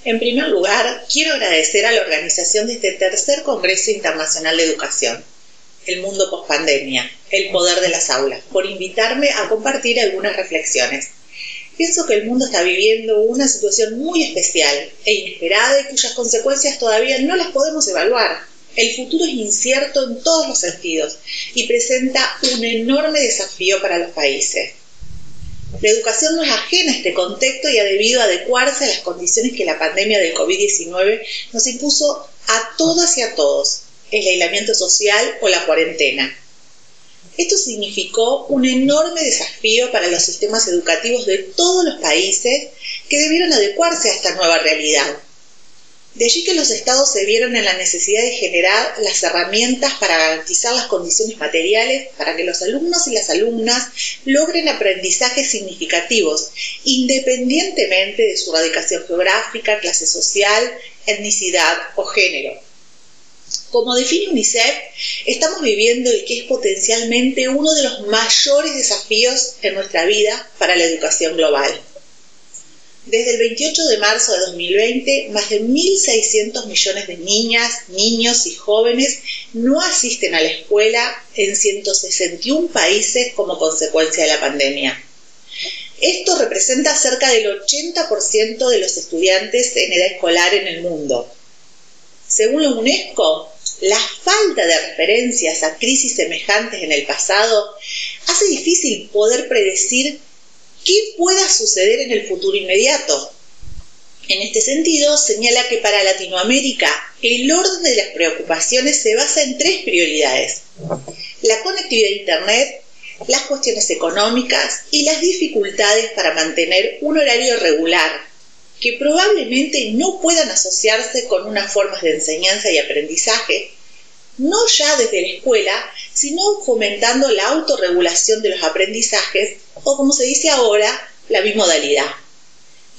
En primer lugar, quiero agradecer a la organización de este tercer Congreso Internacional de Educación, El Mundo Postpandemia, el poder de las aulas, por invitarme a compartir algunas reflexiones. Pienso que el mundo está viviendo una situación muy especial e inesperada y cuyas consecuencias todavía no las podemos evaluar. El futuro es incierto en todos los sentidos y presenta un enorme desafío para los países. La educación no es ajena a este contexto y ha debido adecuarse a las condiciones que la pandemia del COVID-19 nos impuso a todas y a todos, el aislamiento social o la cuarentena. Esto significó un enorme desafío para los sistemas educativos de todos los países que debieron adecuarse a esta nueva realidad. De allí que los estados se vieron en la necesidad de generar las herramientas para garantizar las condiciones materiales para que los alumnos y las alumnas logren aprendizajes significativos, independientemente de su radicación geográfica, clase social, etnicidad o género. Como define UNICEF, estamos viviendo el que es potencialmente uno de los mayores desafíos en nuestra vida para la educación global. Desde el 28 de marzo de 2020, más de 1.600 millones de niñas, niños y jóvenes no asisten a la escuela en 161 países como consecuencia de la pandemia. Esto representa cerca del 80% de los estudiantes en edad escolar en el mundo. Según la UNESCO, la falta de referencias a crisis semejantes en el pasado hace difícil poder predecir qué pueda suceder en el futuro inmediato. En este sentido, señala que para Latinoamérica el orden de las preocupaciones se basa en tres prioridades: la conectividad a Internet, las cuestiones económicas y las dificultades para mantener un horario regular, que probablemente no puedan asociarse con unas formas de enseñanza y aprendizaje, no ya desde la escuela, sino fomentando la autorregulación de los aprendizajes, o como se dice ahora, la bimodalidad.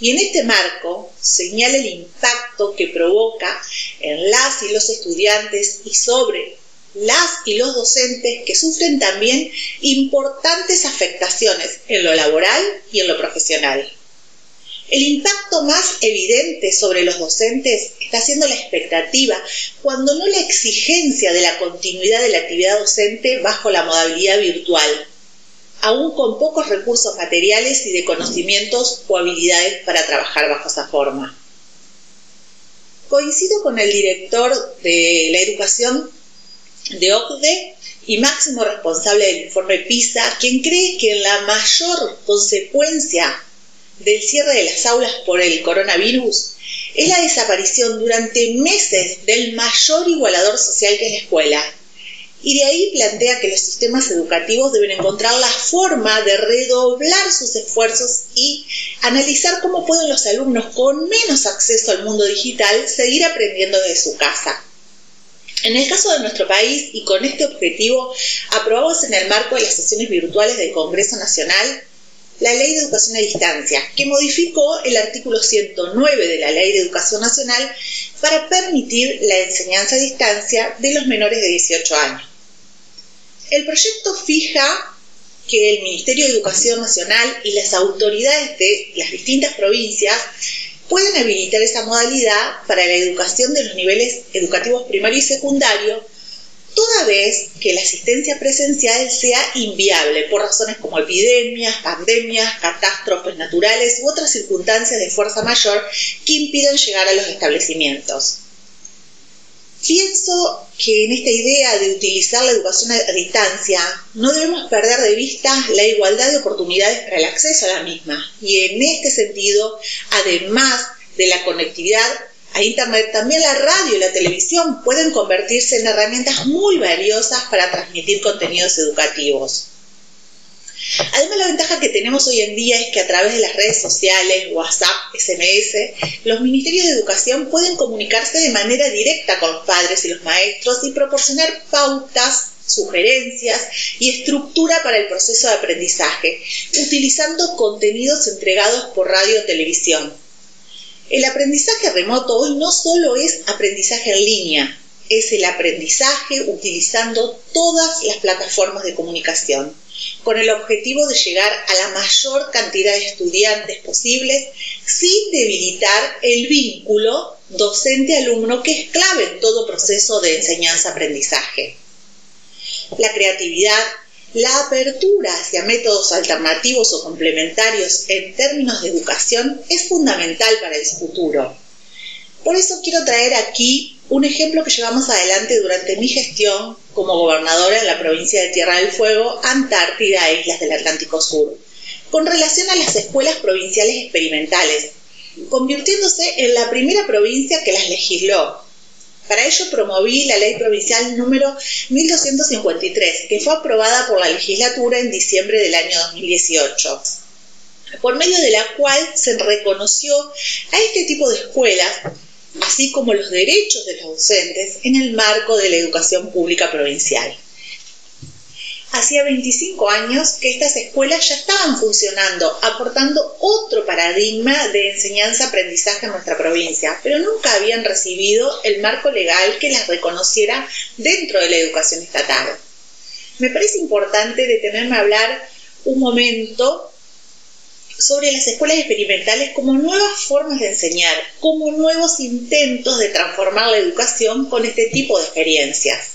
Y en este marco señala el impacto que provoca en las y los estudiantes y sobre las y los docentes, que sufren también importantes afectaciones en lo laboral y en lo profesional. El impacto más evidente sobre los docentes está siendo la expectativa, cuando no la exigencia de la continuidad de la actividad docente bajo la modalidad virtual, aún con pocos recursos materiales y de conocimientos o habilidades para trabajar bajo esa forma. Coincido con el director de la educación de OCDE y máximo responsable del informe PISA, quien cree que la mayor consecuencia del cierre de las aulas por el coronavirus es la desaparición durante meses del mayor igualador social que es la escuela. Y de ahí plantea que los sistemas educativos deben encontrar la forma de redoblar sus esfuerzos y analizar cómo pueden los alumnos con menos acceso al mundo digital seguir aprendiendo desde su casa. En el caso de nuestro país, y con este objetivo, aprobamos en el marco de las sesiones virtuales del Congreso Nacional la Ley de Educación a Distancia, que modificó el artículo 109 de la Ley de Educación Nacional para permitir la enseñanza a distancia de los menores de 18 años. El proyecto fija que el Ministerio de Educación Nacional y las autoridades de las distintas provincias pueden habilitar esa modalidad para la educación de los niveles educativos primario y secundario, toda vez que la asistencia presencial sea inviable por razones como epidemias, pandemias, catástrofes naturales u otras circunstancias de fuerza mayor que impidan llegar a los establecimientos. Pienso que en esta idea de utilizar la educación a distancia no debemos perder de vista la igualdad de oportunidades para el acceso a la misma, y en este sentido, además de la conectividad a Internet, también la radio y la televisión pueden convertirse en herramientas muy valiosas para transmitir contenidos educativos. Además, la ventaja que tenemos hoy en día es que a través de las redes sociales, WhatsApp, SMS, los ministerios de educación pueden comunicarse de manera directa con los padres y los maestros y proporcionar pautas, sugerencias y estructura para el proceso de aprendizaje, utilizando contenidos entregados por radio o televisión. El aprendizaje remoto hoy no solo es aprendizaje en línea, es el aprendizaje utilizando todas las plataformas de comunicación, con el objetivo de llegar a la mayor cantidad de estudiantes posibles sin debilitar el vínculo docente-alumno, que es clave en todo proceso de enseñanza-aprendizaje. La creatividad, la apertura hacia métodos alternativos o complementarios en términos de educación es fundamental para el futuro. Por eso quiero traer aquí un ejemplo que llevamos adelante durante mi gestión como gobernadora en la provincia de Tierra del Fuego, Antártida e Islas del Atlántico Sur, con relación a las escuelas provinciales experimentales, convirtiéndose en la primera provincia que las legisló. Para ello promoví la Ley Provincial número 1253, que fue aprobada por la legislatura en diciembre del año 2018, por medio de la cual se reconoció a este tipo de escuelas, así como los derechos de los docentes en el marco de la educación pública provincial. Hacía 25 años que estas escuelas ya estaban funcionando, aportando otro paradigma de enseñanza-aprendizaje en nuestra provincia, pero nunca habían recibido el marco legal que las reconociera dentro de la educación estatal. Me parece importante detenerme a hablar un momento sobre las escuelas experimentales como nuevas formas de enseñar, como nuevos intentos de transformar la educación con este tipo de experiencias.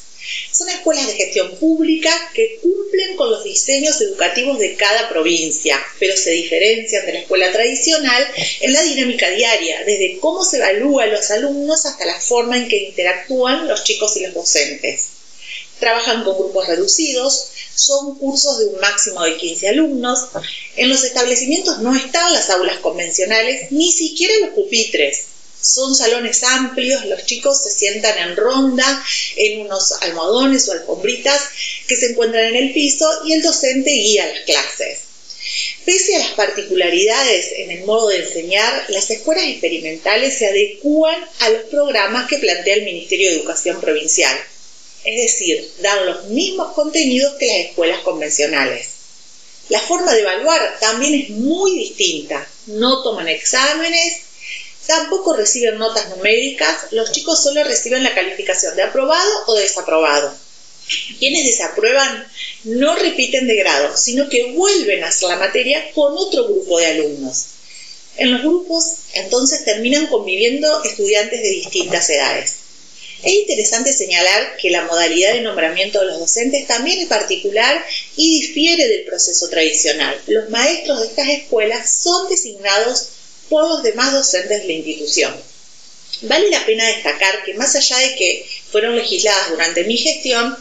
Son escuelas de gestión pública que cumplen con los diseños educativos de cada provincia, pero se diferencian de la escuela tradicional en la dinámica diaria, desde cómo se evalúa a los alumnos hasta la forma en que interactúan los chicos y los docentes. Trabajan con grupos reducidos, son cursos de un máximo de 15 alumnos. En los establecimientos no están las aulas convencionales, ni siquiera los pupitres. Son salones amplios, los chicos se sientan en ronda en unos almohadones o alfombritas que se encuentran en el piso y el docente guía las clases. Pese a las particularidades en el modo de enseñar, las escuelas experimentales se adecúan a los programas que plantea el Ministerio de Educación Provincial. Es decir, dan los mismos contenidos que las escuelas convencionales. La forma de evaluar también es muy distinta. No toman exámenes, tampoco reciben notas numéricas, los chicos solo reciben la calificación de aprobado o de desaprobado. Quienes desaprueban no repiten de grado, sino que vuelven a hacer la materia con otro grupo de alumnos. En los grupos, entonces, terminan conviviendo estudiantes de distintas edades. Es interesante señalar que la modalidad de nombramiento de los docentes también es particular y difiere del proceso tradicional. Los maestros de estas escuelas son designados por los demás docentes de la institución. Vale la pena destacar que más allá de que fueron legisladas durante mi gestión,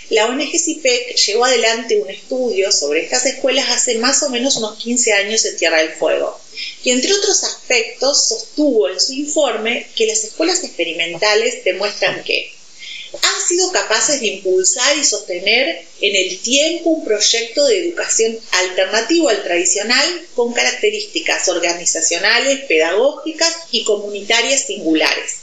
la ONG CIPEC llevó adelante un estudio sobre estas escuelas hace más o menos unos 15 años en Tierra del Fuego, y entre otros aspectos sostuvo en su informe que las escuelas experimentales demuestran que han sido capaces de impulsar y sostener en el tiempo un proyecto de educación alternativo al tradicional con características organizacionales, pedagógicas y comunitarias singulares,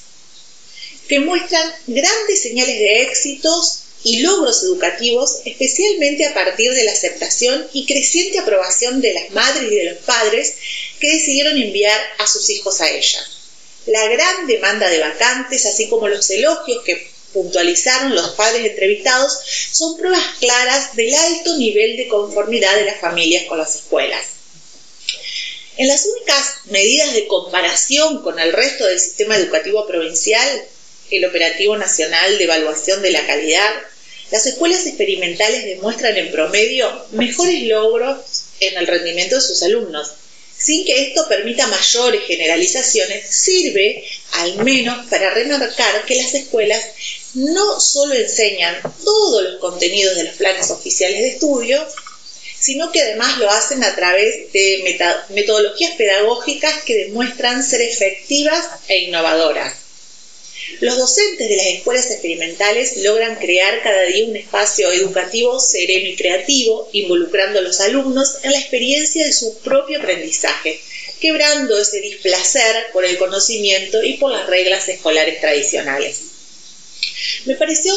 que muestran grandes señales de éxitos y logros educativos, especialmente a partir de la aceptación y creciente aprobación de las madres y de los padres que decidieron enviar a sus hijos a ellas. La gran demanda de vacantes, así como los elogios que puntualizaron los padres entrevistados, son pruebas claras del alto nivel de conformidad de las familias con las escuelas. En las únicas medidas de comparación con el resto del sistema educativo provincial, el Operativo Nacional de Evaluación de la Calidad, las escuelas experimentales demuestran en promedio mejores logros en el rendimiento de sus alumnos. Sin que esto permita mayores generalizaciones, sirve al menos para remarcar que las escuelas no solo enseñan todos los contenidos de los planes oficiales de estudio, sino que además lo hacen a través de metodologías pedagógicas que demuestran ser efectivas e innovadoras. Los docentes de las escuelas experimentales logran crear cada día un espacio educativo sereno y creativo, involucrando a los alumnos en la experiencia de su propio aprendizaje, quebrando ese displacer por el conocimiento y por las reglas escolares tradicionales. Me pareció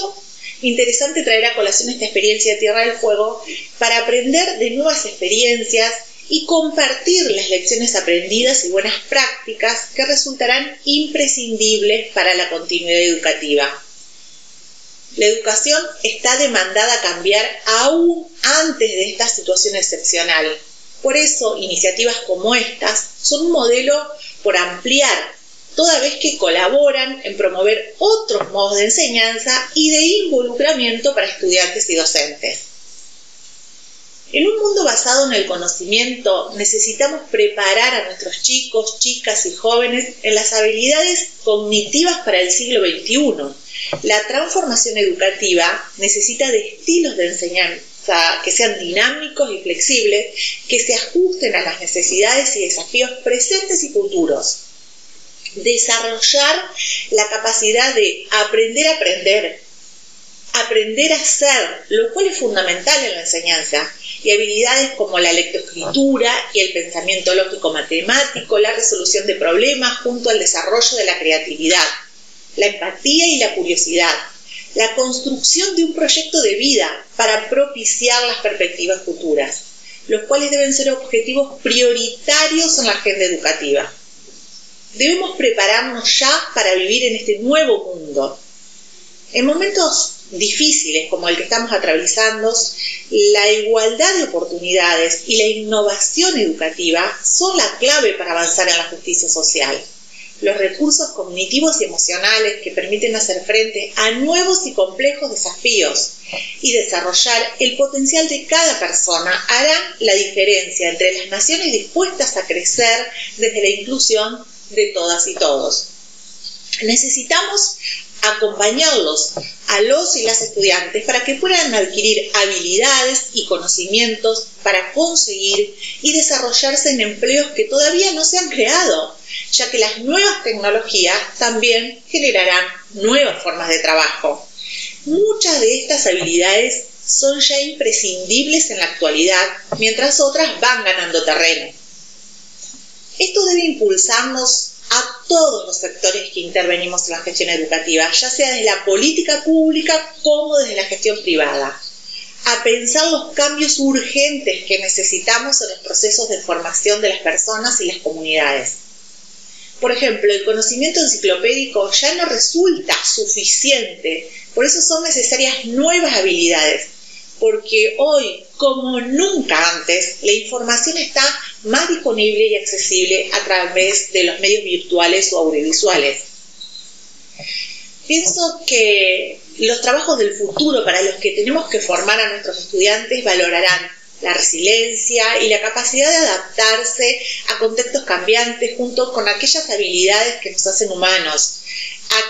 interesante traer a colación esta experiencia de Tierra del Fuego para aprender de nuevas experiencias y compartir las lecciones aprendidas y buenas prácticas que resultarán imprescindibles para la continuidad educativa. La educación está demandada a cambiar aún antes de esta situación excepcional. Por eso, iniciativas como estas son un modelo por ampliar, toda vez que colaboran en promover otros modos de enseñanza y de involucramiento para estudiantes y docentes. En un mundo basado en el conocimiento, necesitamos preparar a nuestros chicos, chicas y jóvenes en las habilidades cognitivas para el siglo XXI. La transformación educativa necesita de estilos de enseñanza que sean dinámicos y flexibles, que se ajusten a las necesidades y desafíos presentes y futuros. Desarrollar la capacidad de aprender a aprender, aprender a hacer, lo cual es fundamental en la enseñanza, y habilidades como la lectoescritura y el pensamiento lógico-matemático, la resolución de problemas junto al desarrollo de la creatividad, la empatía y la curiosidad, la construcción de un proyecto de vida para propiciar las perspectivas futuras, los cuales deben ser objetivos prioritarios en la agenda educativa. Debemos prepararnos ya para vivir en este nuevo mundo. En momentos difíciles como el que estamos atravesando, la igualdad de oportunidades y la innovación educativa son la clave para avanzar en la justicia social. Los recursos cognitivos y emocionales que permiten hacer frente a nuevos y complejos desafíos y desarrollar el potencial de cada persona harán la diferencia entre las naciones dispuestas a crecer desde la inclusión de todas y todos. Necesitamos acompañarlos a los y las estudiantes para que puedan adquirir habilidades y conocimientos para conseguir y desarrollarse en empleos que todavía no se han creado, ya que las nuevas tecnologías también generarán nuevas formas de trabajo. Muchas de estas habilidades son ya imprescindibles en la actualidad, mientras otras van ganando terreno. Esto debe impulsarnos a todos los sectores que intervenimos en la gestión educativa, ya sea desde la política pública como desde la gestión privada, a pensar los cambios urgentes que necesitamos en los procesos de formación de las personas y las comunidades. Por ejemplo, el conocimiento enciclopédico ya no resulta suficiente, por eso son necesarias nuevas habilidades, porque hoy, como nunca antes, la información está más disponible y accesible a través de los medios virtuales o audiovisuales. Pienso que los trabajos del futuro para los que tenemos que formar a nuestros estudiantes valorarán la resiliencia y la capacidad de adaptarse a contextos cambiantes junto con aquellas habilidades que nos hacen humanos,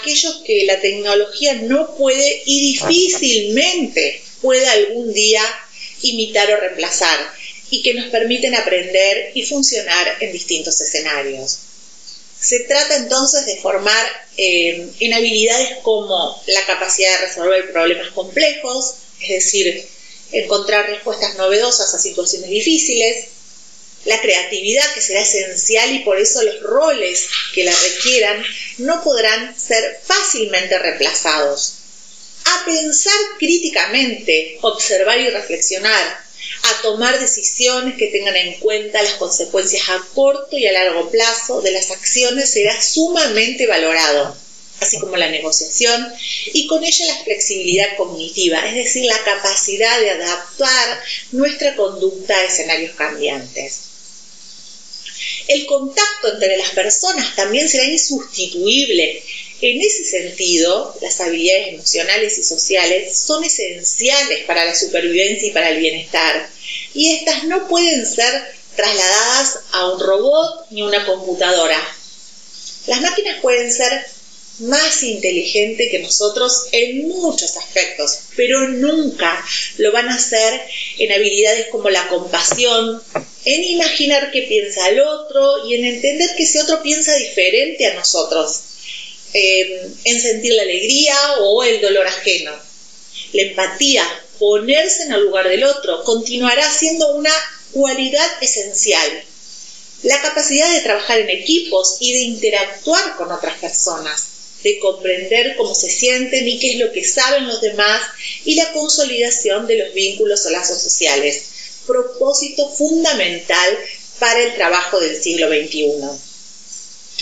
aquellos que la tecnología no puede y difícilmente puede algún día imitar o reemplazar, y que nos permiten aprender y funcionar en distintos escenarios. Se trata entonces de formar en habilidades como la capacidad de resolver problemas complejos, es decir, encontrar respuestas novedosas a situaciones difíciles, la creatividad, que será esencial y por eso los roles que la requieran no podrán ser fácilmente reemplazados. A pensar críticamente, observar y reflexionar, a tomar decisiones que tengan en cuenta las consecuencias a corto y a largo plazo de las acciones será sumamente valorado, así como la negociación y con ella la flexibilidad cognitiva, es decir, la capacidad de adaptar nuestra conducta a escenarios cambiantes. El contacto entre las personas también será insustituible. En ese sentido, las habilidades emocionales y sociales son esenciales para la supervivencia y para el bienestar, y estas no pueden ser trasladadas a un robot ni a una computadora. Las máquinas pueden ser más inteligentes que nosotros en muchos aspectos, pero nunca lo van a hacer en habilidades como la compasión, en imaginar qué piensa el otro y en entender que ese otro piensa diferente a nosotros, en sentir la alegría o el dolor ajeno. La empatía, ponerse en el lugar del otro, continuará siendo una cualidad esencial. La capacidad de trabajar en equipos y de interactuar con otras personas, de comprender cómo se sienten y qué es lo que saben los demás, y la consolidación de los vínculos o lazos sociales, propósito fundamental para el trabajo del siglo XXI.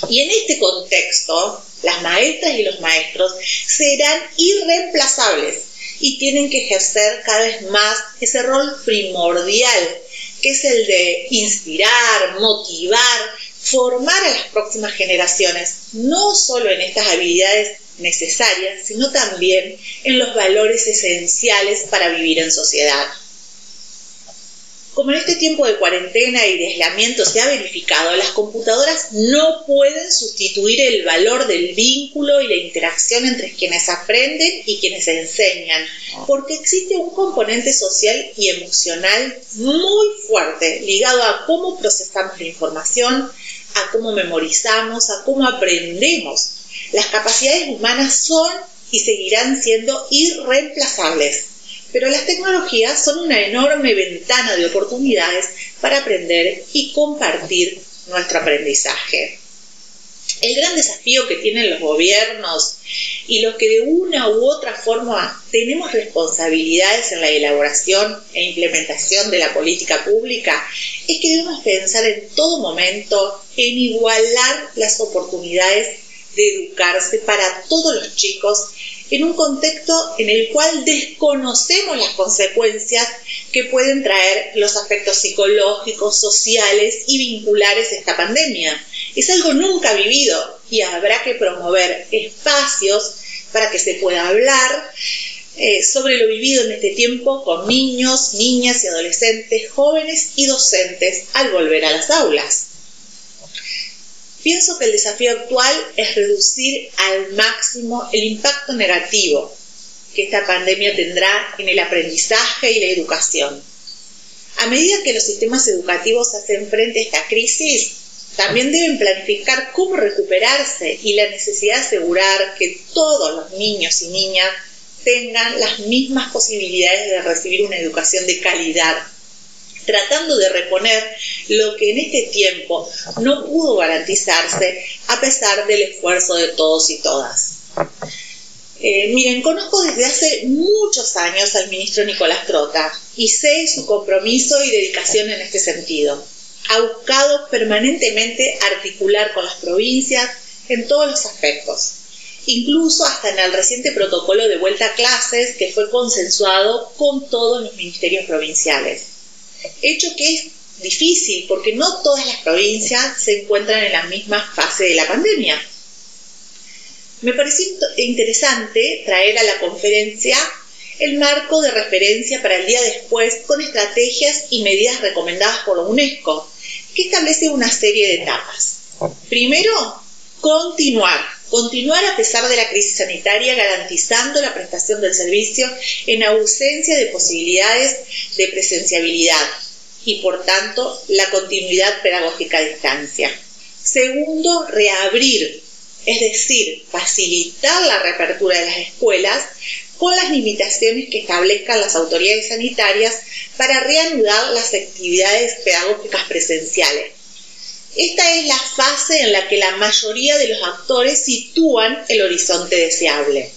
Y en este contexto, Las maestras y los maestros serán irreemplazables y tienen que ejercer cada vez más ese rol primordial, que es el de inspirar, motivar, formar a las próximas generaciones, no solo en estas habilidades necesarias, sino también en los valores esenciales para vivir en sociedad. Como en este tiempo de cuarentena y de aislamiento se ha verificado, las computadoras no pueden sustituir el valor del vínculo y la interacción entre quienes aprenden y quienes enseñan, porque existe un componente social y emocional muy fuerte ligado a cómo procesamos la información, a cómo memorizamos, a cómo aprendemos. Las capacidades humanas son y seguirán siendo irreemplazables, pero las tecnologías son una enorme ventana de oportunidades para aprender y compartir nuestro aprendizaje. El gran desafío que tienen los gobiernos y los que de una u otra forma tenemos responsabilidades en la elaboración e implementación de la política pública es que debemos pensar en todo momento en igualar las oportunidades de educarse para todos los chicos en un contexto en el cual desconocemos las consecuencias que pueden traer los aspectos psicológicos, sociales y vinculares de esta pandemia. Es algo nunca vivido y habrá que promover espacios para que se pueda hablar sobre lo vivido en este tiempo con niños, niñas y adolescentes, jóvenes y docentes al volver a las aulas. Pienso que el desafío actual es reducir al máximo el impacto negativo que esta pandemia tendrá en el aprendizaje y la educación. A medida que los sistemas educativos hacen frente a esta crisis, también deben planificar cómo recuperarse y la necesidad de asegurar que todos los niños y niñas tengan las mismas posibilidades de recibir una educación de calidad, tratando de reponer lo que en este tiempo no pudo garantizarse a pesar del esfuerzo de todos y todas. Miren, conozco desde hace muchos años al ministro Nicolás Trota y sé su compromiso y dedicación en este sentido. Ha buscado permanentemente articular con las provincias en todos los aspectos, incluso hasta en el reciente protocolo de vuelta a clases que fue consensuado con todos los ministerios provinciales. Hecho que es difícil porque no todas las provincias se encuentran en la misma fase de la pandemia. Me pareció interesante traer a la conferencia el marco de referencia para el día después con estrategias y medidas recomendadas por la UNESCO, que establece una serie de etapas. Primero, continuar a pesar de la crisis sanitaria, garantizando la prestación del servicio en ausencia de posibilidades de presenciabilidad y, por tanto, la continuidad pedagógica a distancia. Segundo, reabrir, es decir, facilitar la reapertura de las escuelas con las limitaciones que establezcan las autoridades sanitarias para reanudar las actividades pedagógicas presenciales. Esta es la fase en la que la mayoría de los actores sitúan el horizonte deseable.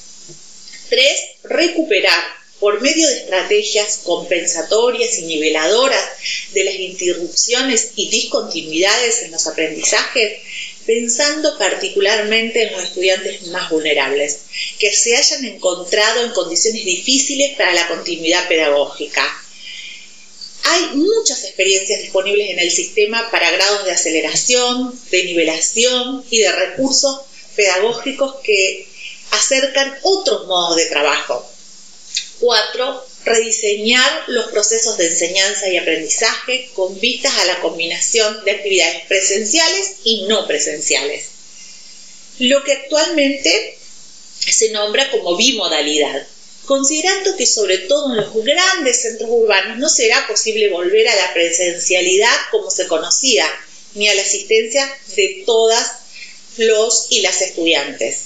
3. Recuperar, por medio de estrategias compensatorias y niveladoras de las interrupciones y discontinuidades en los aprendizajes, pensando particularmente en los estudiantes más vulnerables, que se hayan encontrado en condiciones difíciles para la continuidad pedagógica. Hay muchas experiencias disponibles en el sistema para grados de aceleración, de nivelación y de recursos pedagógicos que acercan otros modos de trabajo. 4. Rediseñar los procesos de enseñanza y aprendizaje con vistas a la combinación de actividades presenciales y no presenciales, lo que actualmente se nombra como bimodalidad, considerando que sobre todo en los grandes centros urbanos no será posible volver a la presencialidad como se conocía, ni a la asistencia de todas los y las estudiantes.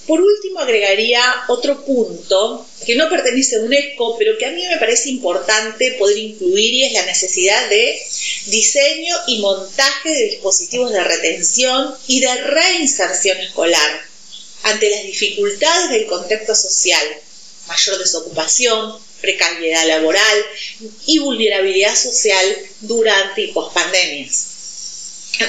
Por último, agregaría otro punto que no pertenece a UNESCO, pero que a mí me parece importante poder incluir, y es la necesidad de diseño y montaje de dispositivos de retención y de reinserción escolar ante las dificultades del contexto social, mayor desocupación, precariedad laboral y vulnerabilidad social durante y pospandemias.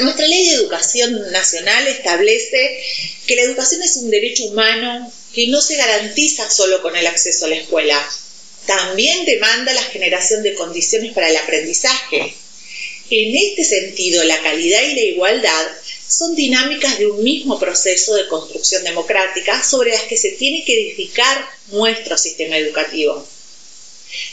Nuestra Ley de Educación Nacional establece que la educación es un derecho humano que no se garantiza solo con el acceso a la escuela. También demanda la generación de condiciones para el aprendizaje. En este sentido, la calidad y la igualdad son dinámicas de un mismo proceso de construcción democrática sobre las que se tiene que edificar nuestro sistema educativo.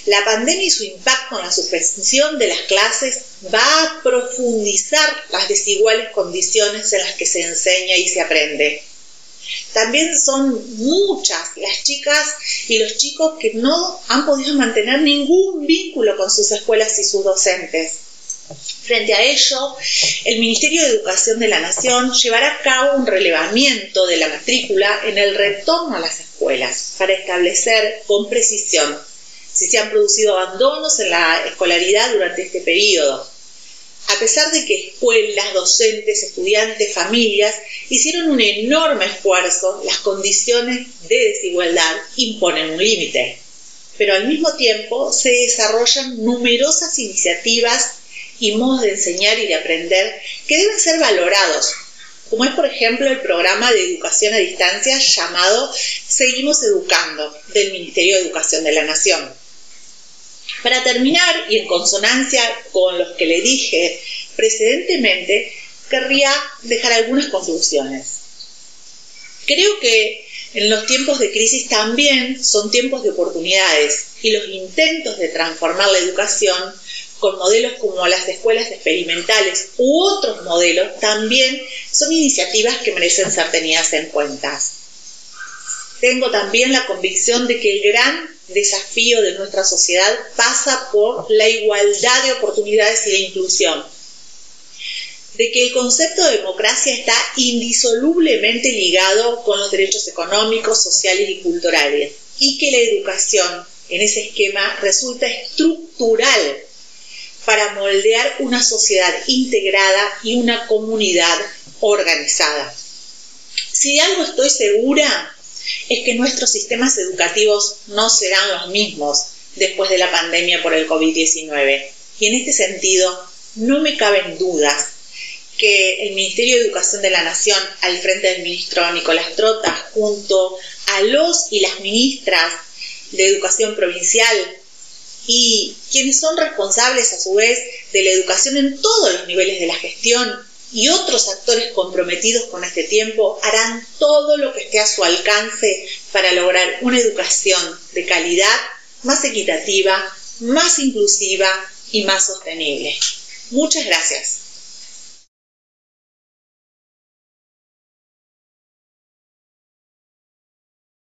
La pandemia y su impacto en la suspensión de las clases va a profundizar las desiguales condiciones en las que se enseña y se aprende. También son muchas las chicas y los chicos que no han podido mantener ningún vínculo con sus escuelas y sus docentes. Frente a ello, el Ministerio de Educación de la Nación llevará a cabo un relevamiento de la matrícula en el retorno a las escuelas para establecer con precisión si se han producido abandonos en la escolaridad durante este periodo. A pesar de que escuelas, docentes, estudiantes, familias hicieron un enorme esfuerzo, las condiciones de desigualdad imponen un límite. Pero al mismo tiempo se desarrollan numerosas iniciativas y modos de enseñar y de aprender que deben ser valorados, como es por ejemplo el programa de educación a distancia llamado Seguimos Educando del Ministerio de Educación de la Nación. Para terminar, y en consonancia con lo que le dije precedentemente, querría dejar algunas conclusiones. Creo que en los tiempos de crisis también son tiempos de oportunidades y los intentos de transformar la educación con modelos como las escuelas experimentales u otros modelos también son iniciativas que merecen ser tenidas en cuenta. Tengo también la convicción de que el gran desafío de nuestra sociedad pasa por la igualdad de oportunidades y la inclusión, de que el concepto de democracia está indisolublemente ligado con los derechos económicos, sociales y culturales, y que la educación en ese esquema resulta estructural para moldear una sociedad integrada y una comunidad organizada. Si de algo estoy segura, es que nuestros sistemas educativos no serán los mismos después de la pandemia por el COVID-19. Y en este sentido, no me caben dudas que el Ministerio de Educación de la Nación, al frente del ministro Nicolás Trota, junto a los y las ministras de Educación Provincial y quienes son responsables a su vez de la educación en todos los niveles de la gestión y otros actores comprometidos con este tiempo, harán todo lo que esté a su alcance para lograr una educación de calidad, más equitativa, más inclusiva y más sostenible. Muchas gracias.